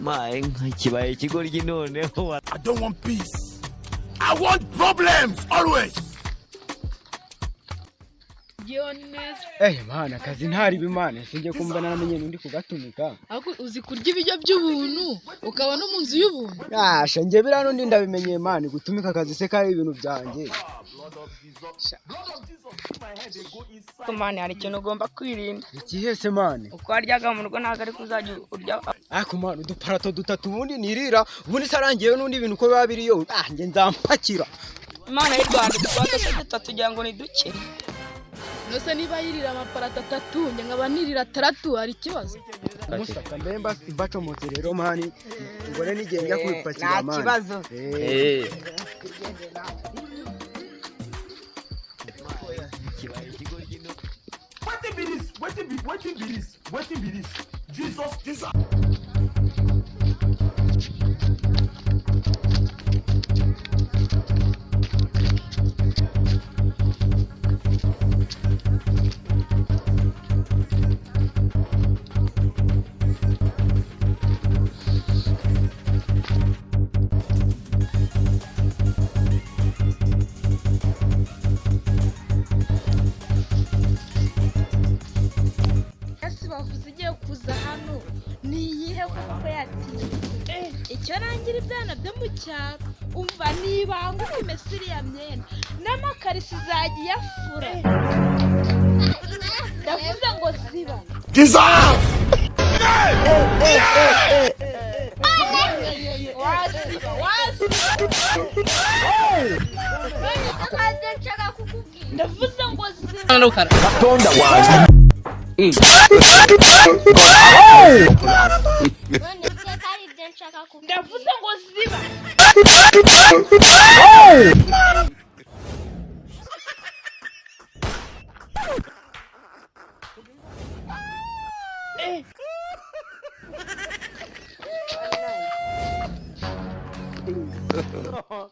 My kibaye ikigoryi noneho. I don't want peace. I want problems always. Mana kazi ntari bimana sinje kumva naramenye nundi kugatumika. Ako uzi kurya ibijyo by'ubuntu ukaba no munzu y'ubuntu. Yasha nje birano ndi ndabimenye Mana gutumika akazi se kari ibintu byanje. Kumane hari ikintu ugomba kwirinda. Ikihese Mana? Uko aryaga mu rugo ntago ari kuzajya urya. Ako Mana uduparato dutatu ubundi nirira ubundi sarangiye nundi ibintu ko babiriyo nje nzampakira. Imana y'u Rwanda twatatu tugira ngo ni duke. Nose niba yirira amaparata 3 nge nkaba nirira 3 hari kibazo. Musaka mbemba bacomotse rero Mani ngore nigenge kwipakira Mani. Nta kibazo. What be this? Jesus. Kuza hano niyihe kuko yati icyo rangira ibyana byo mu cyaro umva nibanga imesiri ya myenda n'amakarisi zagiye afura ndavuze ngo ziba ndavuze ngo ziba Tonda wazi. ndavuze ngo ziba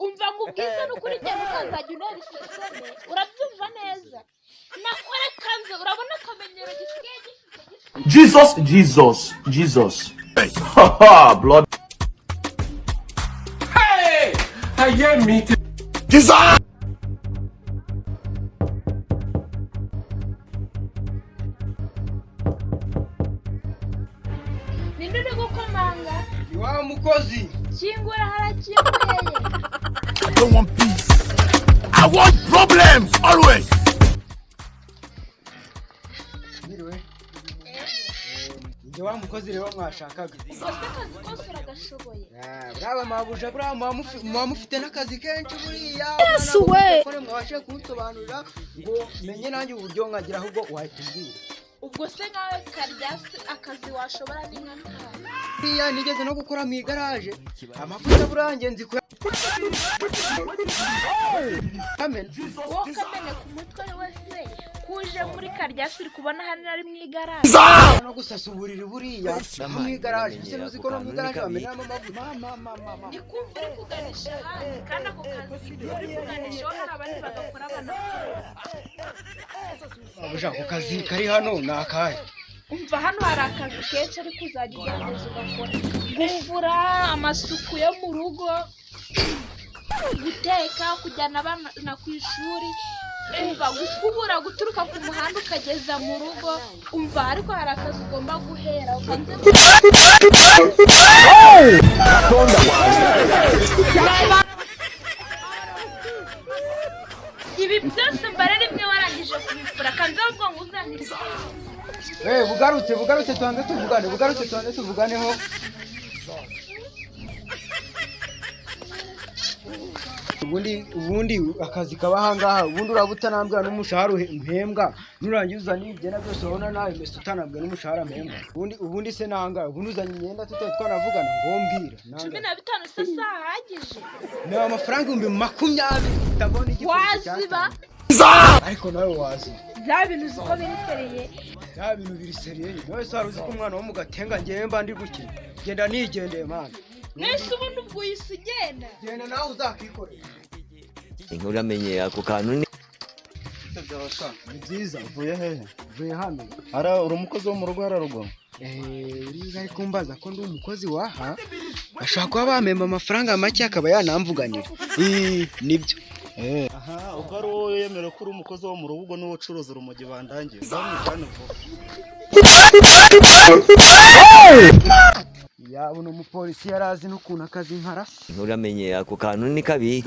umva ngubwiza n'ukuri ngenda ukazajya unera iseseme urabyumva neza nakore kanze urabona akamenyero gisigaye gifite Jesus. Haha, blood. Hey! I hear me. Jesus! ninde gukomanga Wa mukozi kingura harakinguye I don't want peace. I want problems always. Nje wa mukozi rero mwashakaga. ubwo akazi kose uragashoboye Brava mabuja brava mufite n'akazi kenshi buriya. Yesu we! Kore mwashe kunsobanurira ngo menye nanjye uburyo ngagira ahubwo wahitubwira. ubwo se nkawe karyasi akazi washobora ni nk'akazi Iya nigeze no gukora mu igaraje. Amafuta burange nzi ko Amen. wowe kamene ku mutwe wese kuje muri karyasi uri kubona hano ari mu igaraje No gusasa uburiri buriya mu igaraje. Bise muzi ko no mu igaraje bamenamo amavuta. ndi kumva uri kuganisha hanze kandi ako kazi uri kuganisha wowe hari abandi bagakora banakora Abuja ku kazi kari hano nakaye. umva hano hari akazi kenshi ariko uzajya ugerageza ugakora gufura amasuku yo mu rugo guteka kujyana abana ku ishuri umva gukubura guturuka ku muhanda ukageza mu rugo umva ariko hari akazi ugomba guhera ukanze Tonda wazi. ibi byose mbare rimwe warangije kubifura kandi ubwo ngo uzanire Bugarutse tuanze tuvuganeho. Ubundi akazi kaba hangaha ubundi urabutanambwa n'umushahara mpembwa nurangiza n'ibigena byose ubona nawe mese utanambwa n'umushahara mpembwa ubundi se nanga ubundi uzanye imyenda tutari twanavugana ngo mbwira 15 se sahagije ni amafaranga 20,000 utabona igiko waziba ariko nawe wazi bya bintu ziko birisereye bya bintu biriseriye nawe saruzi ko umwana wo mugatenga ngiye mba ndi gukina genda nigendeye mana nese ubundi ubwo yisigenda genda nawe uzakikorera Inkuru amenye ako kantu ni ni byiza uvuye hehe uvuye hano ara uri umukozi wo mu rugo hararugo uriya ari kumbaza ko ndi umukozi waha ashobora kuba bamemba amafaranga make akaba yanamvuganira. Nibyo. aha ubwo ari wowe yemera ko uri umukozi wo mu rubugo n'uwo ucuruza urumogi bandangiye ndamujyana vuba. Yabona umupolisi yarazi n'ukuntu akazi nkarasa. uramenye ako kantu ni kabi.